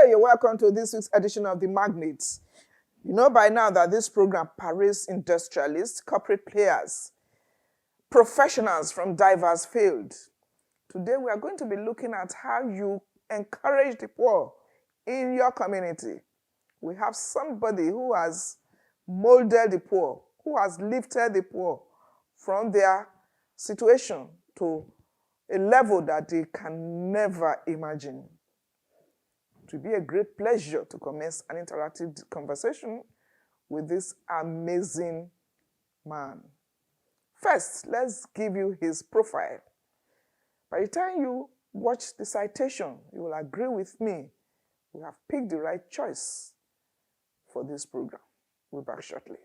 Hey, you're welcome to this week's edition of the Magnate. You know by now that this program parades industrialists, corporate players, professionals from diverse fields. Today we are going to be looking at how you encourage the poor in your community. We have somebody who has molded the poor, who has lifted the poor from their situation to a level that they can never imagine. It will be a great pleasure to commence an interactive conversation with this amazing man. First, let's give you his profile. By the time you watch the citation, you will agree with me. We have picked the right choice for this program. We'll be back shortly.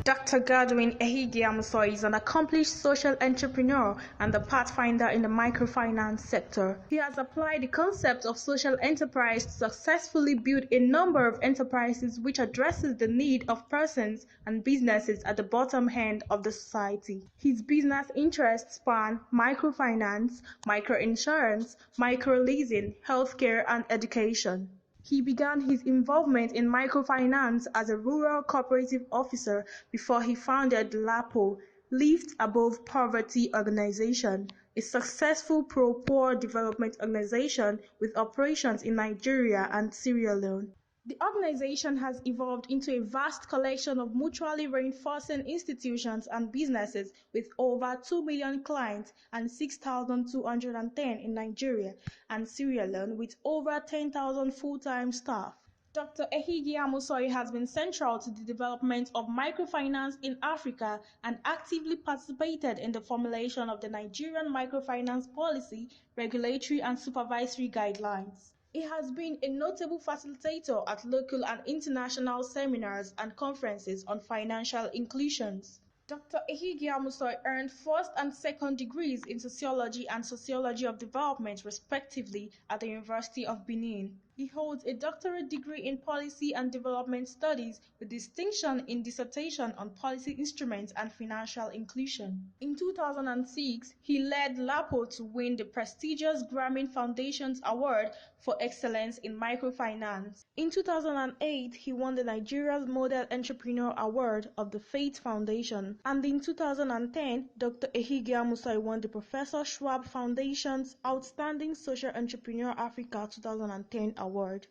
Dr. Godwin Ehigiamuose is an accomplished social entrepreneur and the pathfinder in the microfinance sector. He has applied the concept of social enterprise to successfully build a number of enterprises which addresses the need of persons and businesses at the bottom end of the society. His business interests span microfinance, microinsurance, microleasing, healthcare, and education. He began his involvement in microfinance as a rural cooperative officer before he founded LAPO, Lift Above Poverty Organization, a successful pro-poor development organization with operations in Nigeria and Sierra Leone. The organization has evolved into a vast collection of mutually reinforcing institutions and businesses with over 2 million clients and 6,210 in Nigeria and Sierra Leone with over 10,000 full-time staff. Dr. Ehigiamuose has been central to the development of microfinance in Africa and actively participated in the formulation of the Nigerian microfinance policy, regulatory and supervisory guidelines. He has been a notable facilitator at local and international seminars and conferences on financial inclusions. Dr. Ehigiamuose earned first and second degrees in sociology and sociology of development, respectively, at the University of Benin. He holds a doctorate degree in policy and development studies with distinction in dissertation on policy instruments and financial inclusion. In 2006, he led LAPO to win the prestigious Grameen Foundation's Award for Excellence in Microfinance. In 2008, he won the Nigeria's Model Entrepreneur Award of the Faith Foundation, and in 2010, Dr. Ehigiamuose won the Professor Schwab Foundation's Outstanding Social Entrepreneur Africa 2010 Award.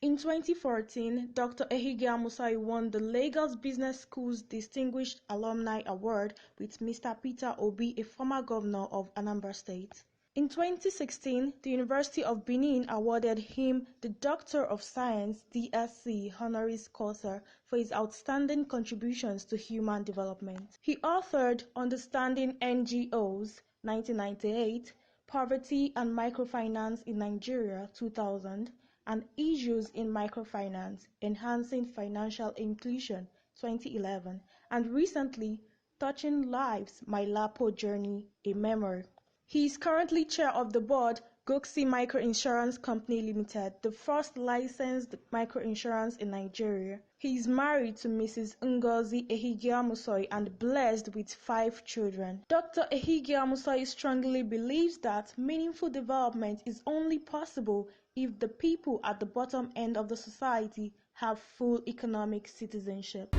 In 2014, Dr. Ehigiamuose won the Lagos Business School's Distinguished Alumni Award with Mr. Peter Obi, a former governor of Anambra State. In 2016, the University of Benin awarded him the Doctor of Science (DSc) honoris causa for his outstanding contributions to human development. He authored Understanding NGOs (1998), Poverty and Microfinance in Nigeria 2000, and Issues in Microfinance, Enhancing Financial Inclusion 2011, and recently, Touching Lives, My LAPO Journey, a Memoir. He is currently chair of the board, Goxi Microinsurance Company Limited, the first licensed microinsurance in Nigeria. He is married to Mrs. Ngozi Ehigiamuose and blessed with 5 children. Dr. Ehigiamuose strongly believes that meaningful development is only possible if the people at the bottom end of the society have full economic citizenship.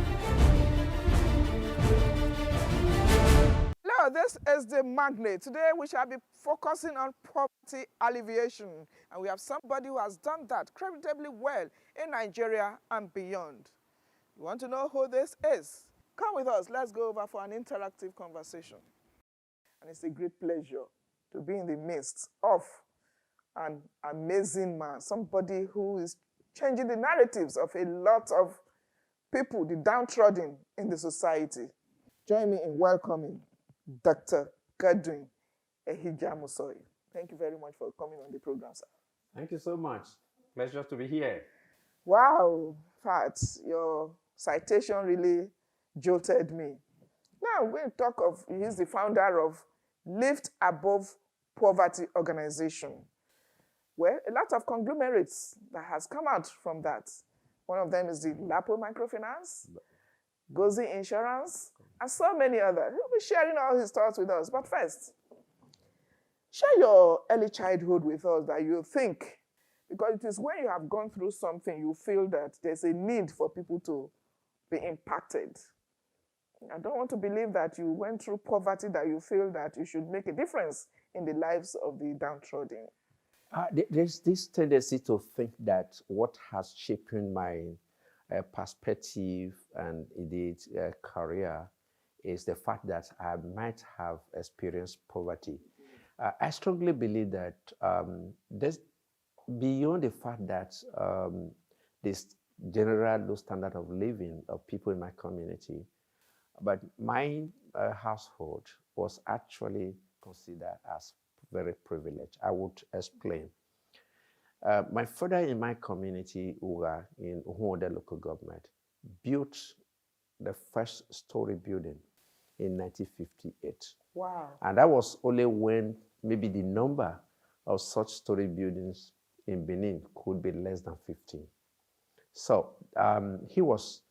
Hello, this is the Magnate. Today we shall be focusing on poverty alleviation, and we have somebody who has done that creditably well in Nigeria and beyond. You want to know who this is? Come with us. Let's go over for an interactive conversation. And it's a great pleasure to be in the midst of an amazing man, somebody who is changing the narratives of a lot of people, the downtrodden in the society. Join me in welcoming Dr. Godwin Ehigiamuose. Thank you very much for coming on the program, sir. Thank you so much. Pleasure to be here. Wow, in fact, your citation really jolted me. Now we're going to talk of, he's the founder of Lift Above Poverty Organization. Well, a lot of conglomerates that has come out from that. One of them is the LAPO Microfinance, Goxi Insurance, and so many others. He'll be sharing all his thoughts with us. But first, Share your early childhood with us that you think, because it is when you have gone through something you feel that there's a need for people to be impacted. I don't want to believe that you went through poverty that you feel that you should make a difference in the lives of the downtrodden. There's this tendency to think that what has shaped my perspective and indeed career is the fact that I might have experienced poverty. I strongly believe that there's beyond the fact that this general low standard of living of people in my community, but my household was actually considered as very privileged. I would explain. My father in my community, Uga, in Uhode local government, built the first story building in 1958. Wow. And that was only when maybe the number of such story buildings in Benin could be less than 15. So he was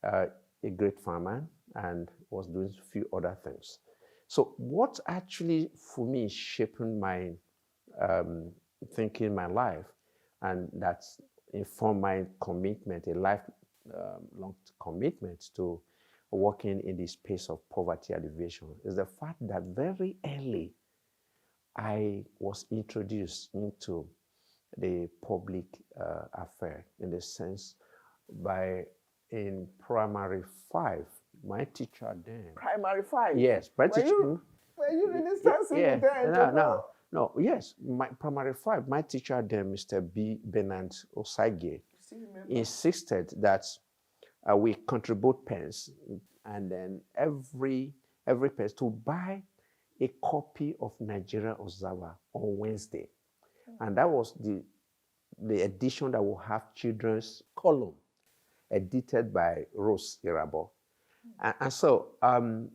a great farmer and was doing a few other things. So what actually, for me, shaped my thinking, my life, and that's informed my commitment, a lifelong commitment to working in the space of poverty alleviation, is the fact that very early I was introduced into the public affair, in the sense by in primary 5, my teacher then. Primary 5? Yes, my teacher. Were you really sensitive then? No, yes, my primary 5, my teacher then, Mr. B. Bernard Osage, insisted that we contribute pence, and then every pence to buy a copy of Nigeria Ozawa on Wednesday. And that was the edition that will have children's column, edited by Rose Irabo. And so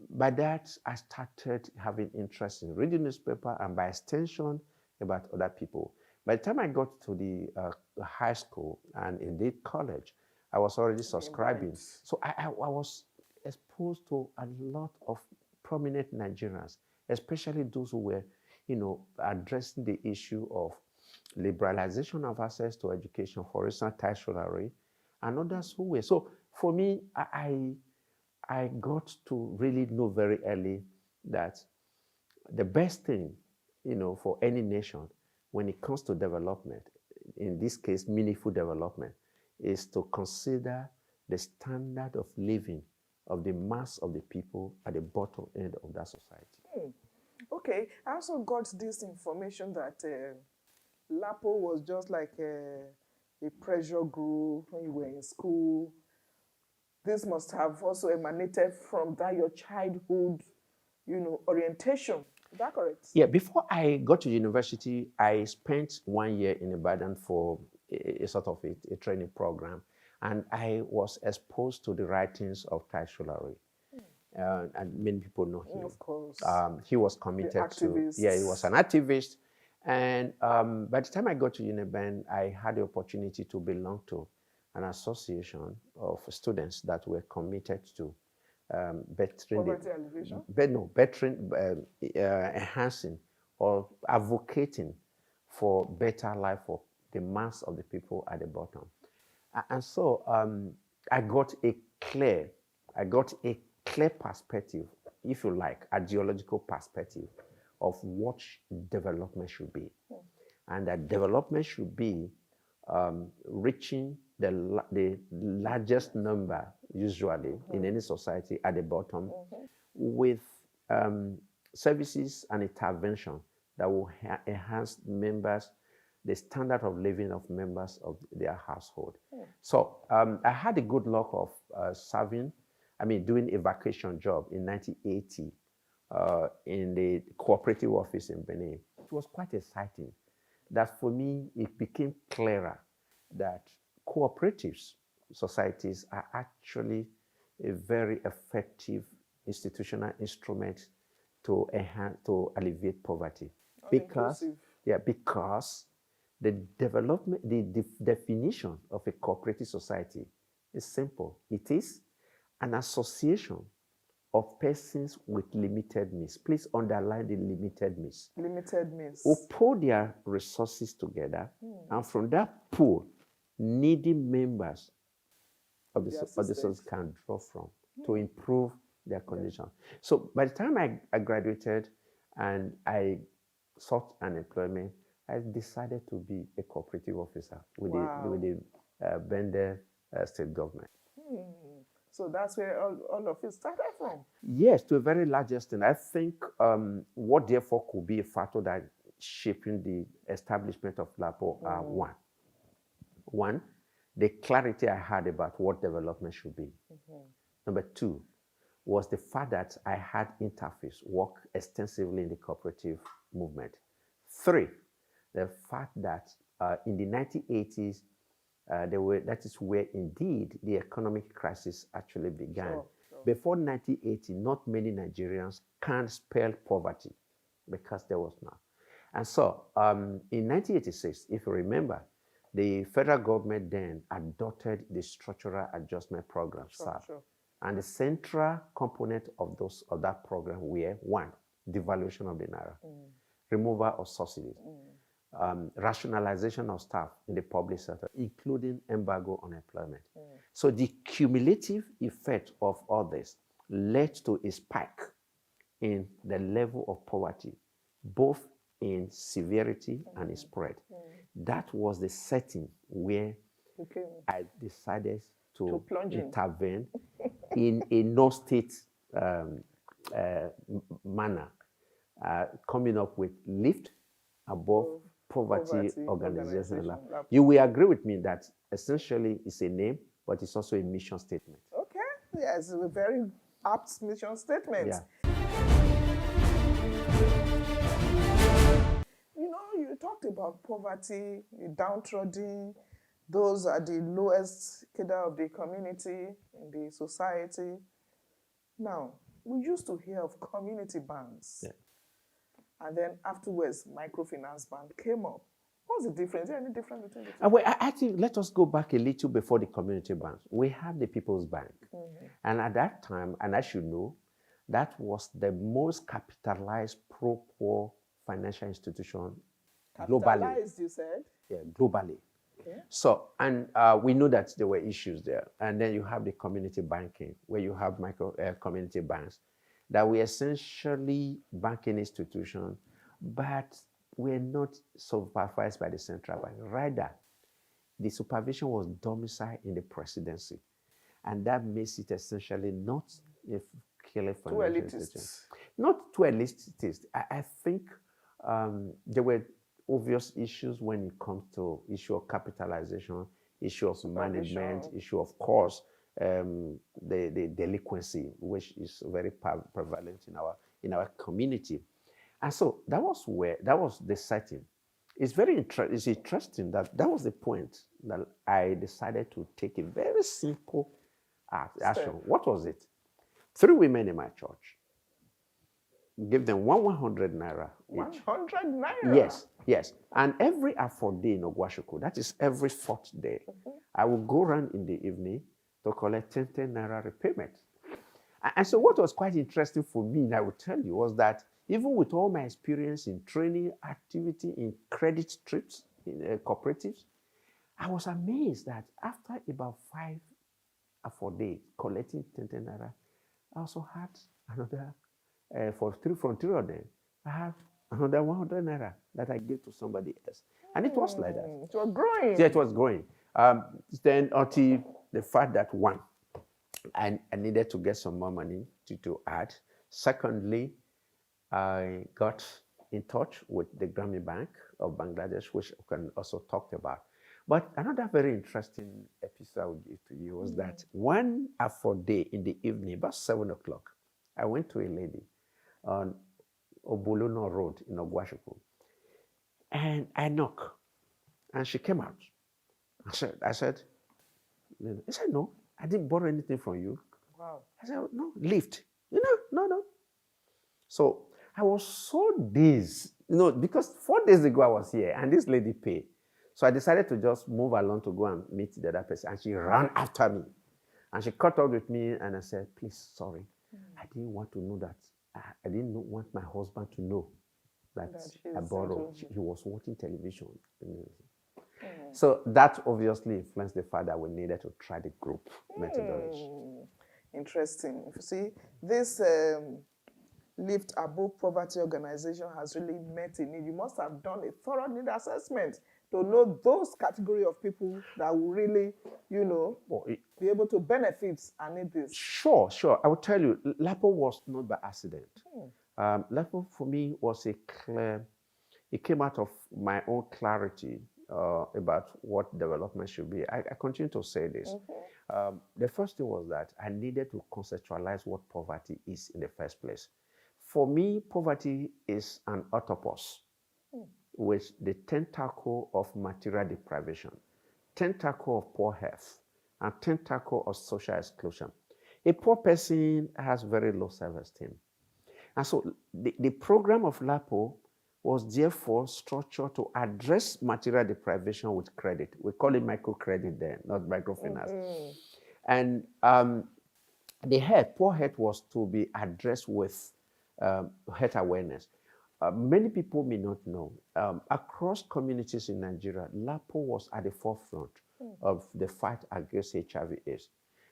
by that, I started having interest in reading newspaper, and by extension, about other people. By the time I got to the high school and indeed college, I was already subscribing. Right. So I was exposed to a lot of prominent Nigerians, especially those who were, addressing the issue of liberalization of access to education, for instance, tertiary, and others who were. So for me, I got to really know very early that the best thing, for any nation when it comes to development, in this case, meaningful development, is to consider the standard of living of the mass of the people at the bottom end of that society. Okay, I also got this information that LAPO was just like a pressure group when you were in school. This must have also emanated from that your childhood, orientation. Is that correct? Yeah, before I got to university, I spent 1 year in Ibadan for a sort of a training program, and I was exposed to the writings of Tai Sholari. And many people know him. Of course. He was committed to, he was an activist. And by the time I got to Uniben, I had the opportunity to belong to an association of students that were committed to enhancing or advocating for better life for the mass of the people at the bottom. And so I got a clear perspective, if you like, ideological perspective of what development should be. And that development should be reaching the largest number, usually, in any society at the bottom, with services and intervention that will enhance members, the standard of living of members of their household. So I had the good luck of doing a vacation job in 1980 in the cooperative office in Benin. It was quite exciting. That for me, it became clearer that cooperatives societies are actually a very effective institutional instrument to alleviate poverty. Because the development, the definition of a cooperative society is simple. It is an association of persons with limited means. Please underline the limited means. Limited means. Who pull their resources together, and from that pool, needy members of the society can draw from to improve their condition. So by the time I graduated and I sought an employment, I decided to be a cooperative officer with the Bender state government. So that's where all of it started from. Yes, to a very large extent. I think what therefore could be a factor that shaping the establishment of LAPO are one, the clarity I had about what development should be. Number two was the fact that I had interface, work extensively in the cooperative movement. Three, the fact that in the 1980s, that is where indeed the economic crisis actually began. Before 1980, not many Nigerians can spell poverty because there was none. And so in 1986, if you remember, the federal government then adopted the Structural Adjustment Program, SAP. And the central component of that program were one, devaluation of the naira, removal of subsidies, rationalization of staff in the public sector, including embargo on employment. So the cumulative effect of all this led to a spike in the level of poverty, both in severity and in spread. That was the setting where I decided to intervene in a no-state manner, coming up with Lift Above Poverty Organization. You will agree with me that essentially it's a name, but it's also a mission statement. Okay, yes, a very apt mission statement. Yeah. You know, you talked about poverty, the downtrodden, those are the lowest cadre of the community, in the society. Now, we used to hear of community banks. Yeah. And then afterwards, microfinance bank came up. What's the difference? Is there any difference between the two? Well, I think let us go back a little before the community banks. We had the People's Bank. And at that time, and I should know, that was the most capitalized pro-poor financial institution globally. Capitalized, you said? Yeah, globally. Okay. So, and we know that there were issues there. And then you have the community banking, where you have community banks that were essentially banking institutions, but were not supervised by the central bank. Rather, the supervision was domiciled in the presidency. And that makes it essentially not a clearly financial institution. Not too elitist. I think there were obvious issues when it comes to issue of capitalization, issue of management, issue of course, the delinquency, which is very prevalent in our community. And so that was the setting. It's interesting that was the point that I decided to take a very simple action. What was it? 3 women in my church. Give them 100 naira each. 100 naira? Yes. And every Afro day in Ogwashuku, that is every 4th day, I will go around in the evening to collect 10 naira repayment. And so what was quite interesting for me, and I will tell you, was that even with all my experience in training, activity, in credit trips, in cooperatives, I was amazed that after about 5 Afro days collecting 10 naira, I also had another, from 3 of them, I have another 100 naira that I gave to somebody else. And it was like that. It was growing. Yeah, it was growing. Then until the fact that one, I needed to get some more money to add. Secondly, I got in touch with the Grameen Bank of Bangladesh, which we can also talk about. But another very interesting episode I will give to you was that one Afro day in the evening, about 7 o'clock, I went to a lady on Obuluno Road in Ogwashuku. And I knocked. And she came out. I said, no, I didn't borrow anything from you. Wow. I said, no, lift. No. So I was so dazed, because 4 days ago I was here and this lady paid. So I decided to just move along to go and meet the other person. And she ran after me. And she caught up with me and I said, please, sorry. I didn't want to know that. I didn't want my husband to know that I borrowed. He was watching television. So that obviously influenced the fact that we needed to try the group methodology. Interesting. You see, this Lift Above Poverty organization has really met a need. You must have done a thorough need assessment to know those category of people that will really, be able to benefit and need this. Sure. I will tell you, LAPO was not by accident. LAPO for me was it came out of my own clarity about what development should be. I continue to say this. The first thing was that I needed to conceptualize what poverty is in the first place. For me, poverty is an octopus with the tentacle of material deprivation, tentacle of poor health, and tentacle of social exclusion. A poor person has very low self-esteem. And so the program of LAPO was therefore structured to address material deprivation with credit. We call it microcredit then, not microfinance. And poor health was to be addressed with health awareness. Many people may not know, across communities in Nigeria, LAPO was at the forefront of the fight against HIV/AIDS.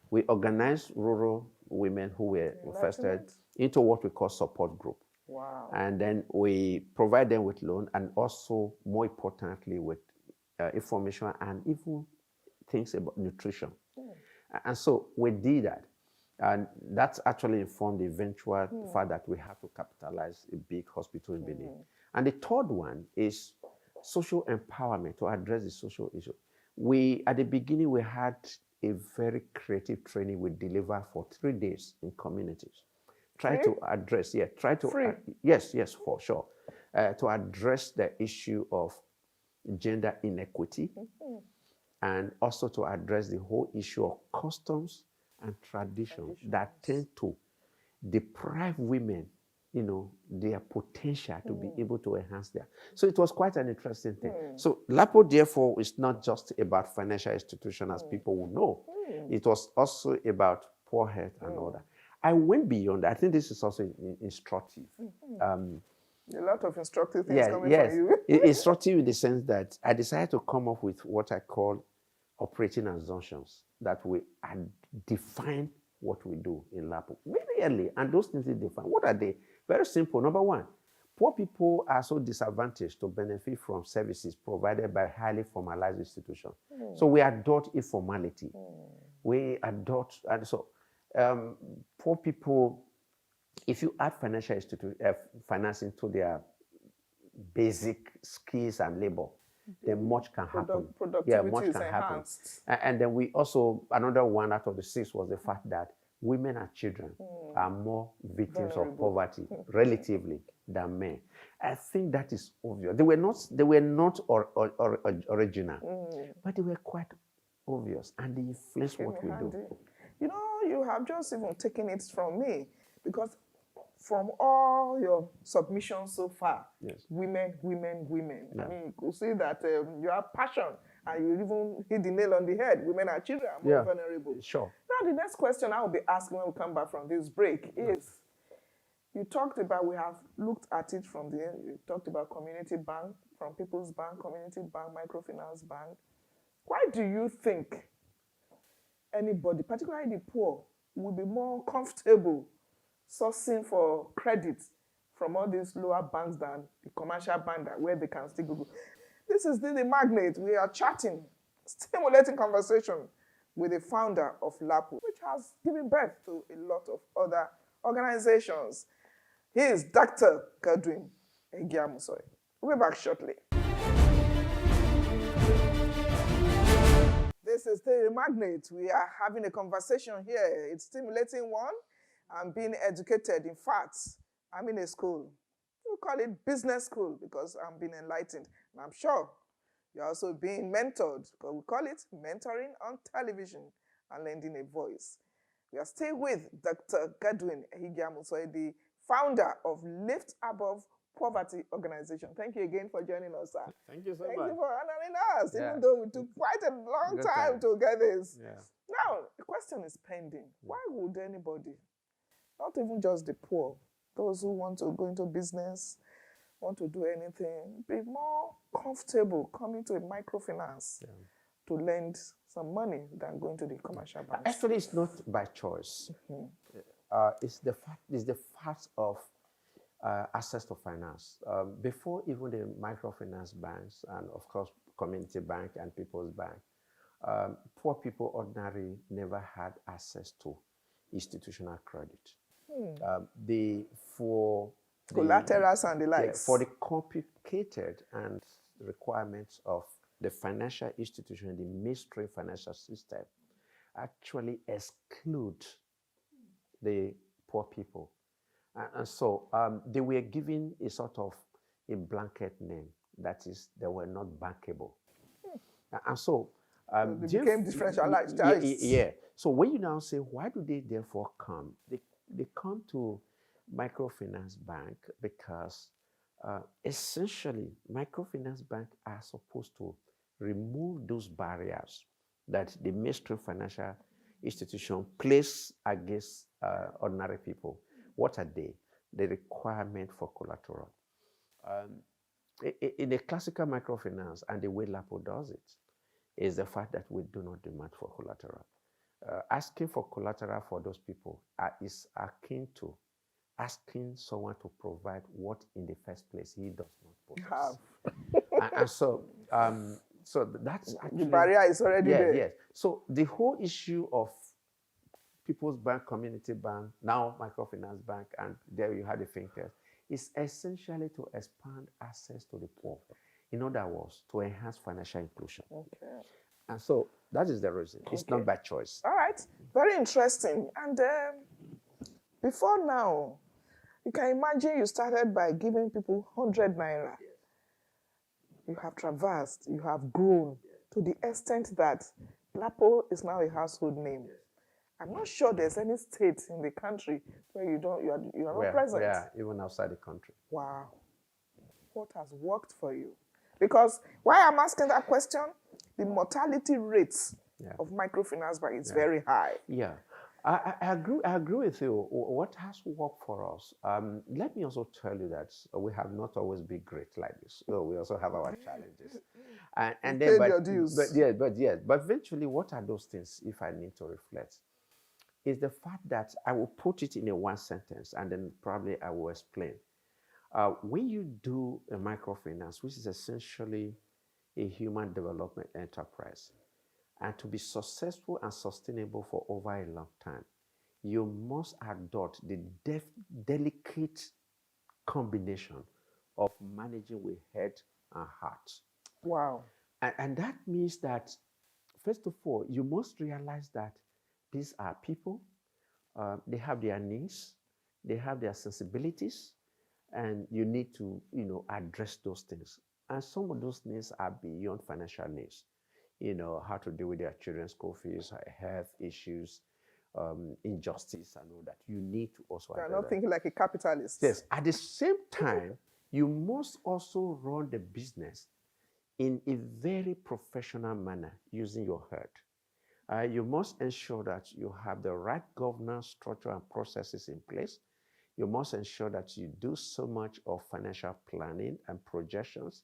We organized rural women who were infested into what we call support group. Wow. And then we provide them with loan and also, more importantly, with information and even things about nutrition. And so we did that. And that's actually informed the eventual fact that we have to capitalize a big hospital in Benin. And the third one is social empowerment to address the social issue. At the beginning, we had a very creative training we deliver for 3 days in communities. To address, yes, for sure. To address the issue of gender inequity and also to address the whole issue of customs and traditions that tend to deprive women, their potential to be able to enhance their. So it was quite an interesting thing. So LAPO, therefore, is not just about financial institution, as people will know. It was also about poor health and all that. I went beyond. I think this is also instructive. A lot of instructive things coming from you. Instructive in the sense that I decided to come up with what I call operating assumptions that we define what we do in LAPO very early, and those things we define. What are they? Very simple. Number one, poor people are so disadvantaged to benefit from services provided by highly formalized institutions. So we adopt informality. We adopt, and so poor people, if you add financing to their basic skills and labor, then much can happen. Productivity much can happen. And then we also, another one out of the 6 was the fact that women and children are more victims of poverty relatively than men. I think that is obvious. They were not original, but they were quite obvious, and they influence what we do. You have just even taken it from me, because from all your submissions so far, women. I mean, you could see that you have passion, and you even hit the nail on the head. Women and children are more vulnerable. Sure. Now, the next question I will be asking when we come back from this break is, you talked about, we have looked at it from the end, you talked about community bank, from People's Bank, community bank, microfinance bank. Why do you think anybody, particularly the poor, will be more comfortable sourcing for credit from all these lower banks than the commercial bank where they can still go? This is the Magnate. We are chatting, stimulating conversation with the founder of LAPO, which has given birth to a lot of other organizations. He is Dr. Godwin Ehigiamuose. We'll be back shortly. This is the Magnate. We are having a conversation here. It's stimulating one. I'm being educated. In fact, I'm in a school. We call it business school because I'm being enlightened. And I'm sure you're also being mentored, because we call it mentoring on television and lending a voice. We are still with Dr. Godwin Ehigiamuose, the founder of Lift Above Poverty organization. Thank you again for joining us, sir. Thank you so much. Thank you for honoring us, even though we took quite a long time to get this. Now, the question is pending. Why would anybody, not even just the poor, those who want to go into business, want to do anything, be more comfortable coming to a microfinance to lend some money than going to the commercial banks. Actually, it's not by choice. It's the fact of access to finance. Before even the microfinance banks and of course community bank and people's bank, poor people ordinarily never had access to institutional credit. Collaterals and the likes. For the complicated and requirements of the financial institution, the mainstream financial system, actually exclude the poor people. And so they were given a sort of a blanket name, that is, they were not bankable. And so they became differentialized. Yeah. So when you now say, why do they therefore come? They come to microfinance bank because essentially microfinance bank are supposed to remove those barriers that the mainstream financial institution place against ordinary people. What are they? The requirement for collateral. In a classical microfinance, and the way LAPO does it, is the fact that we do not demand for collateral. Asking for collateral for those people is akin to asking someone to provide what in the first place he does not possess. and so that's actually, the barrier is already there. Yes. So the whole issue of People's Bank, Community Bank, now Microfinance Bank, and there you had the thinkers, is essentially to expand access to the poor. In other words, to enhance financial inclusion. Okay. And so that is the reason. It's not by choice. All right. Very interesting. And before now, you can imagine you started by giving people 100 naira. You have traversed, you have grown to the extent that LAPO is now a household name. I'm not sure there's any state in the country where you are not present. Yeah, even outside the country. Wow. What has worked for you? Because why I'm asking that question, the mortality rates of microfinance bank is very high. Yeah. I agree with you. What has worked for us? Let me also tell you that we have not always been great like this. So we also have our challenges. And then, but eventually, what are those things? If I need to reflect, is the fact that I will put it in a one sentence, and then probably I will explain. When you do a microfinance, which is essentially a human development enterprise, and to be successful and sustainable for over a long time, you must adopt the delicate combination of managing with head and heart. Wow. And that means that, first of all, you must realize that these are people, they have their needs, they have their sensibilities, and you need to, address those things. And some of those needs are beyond financial needs. How to deal with their children's school fees, health issues, injustice, and all that. You need to also address that. You're not thinking like a capitalist. Yes. At the same time, you must also run the business in a very professional manner using your head. You must ensure that you have the right governance structure and processes in place. You must ensure that you do so much of financial planning and projections.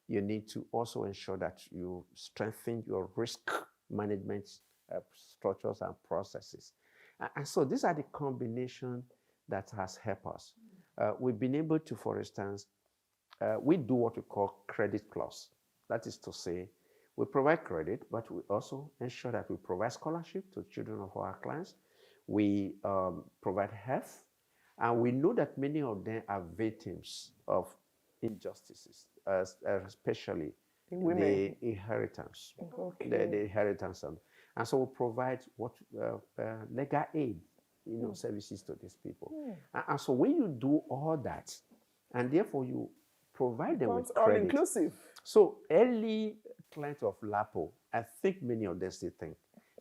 You need to also ensure that you strengthen your risk management structures and processes. And so these are the combination that has helped us. We've been able to, for instance, we do what we call credit plus. That is to say, we provide credit, but we also ensure that we provide scholarship to children of our clients. We provide health, and we know that many of them are victims of injustices, especially the inheritance, the inheritance. And so we provide what legal aid, services to these people. And so when you do all that, and therefore you provide them with credit. All-inclusive. So early clients of LAPO, I think many of them still think,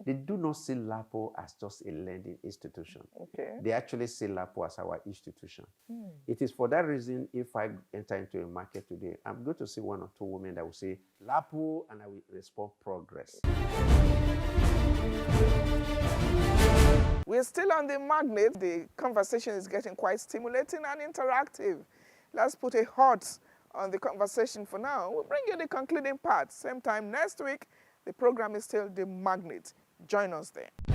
they do not see LAPO as just a lending institution. Okay. They actually see LAPO as our institution. It is for that reason, if I enter into a market today, I'm going to see one or two women that will say LAPO, and I will respond progress. We're It's still on the Magnate. The conversation is getting quite stimulating and interactive. Let's put a halt on the conversation for now. We'll bring you the concluding part. Same time next week. The program is still the Magnate. Join us there.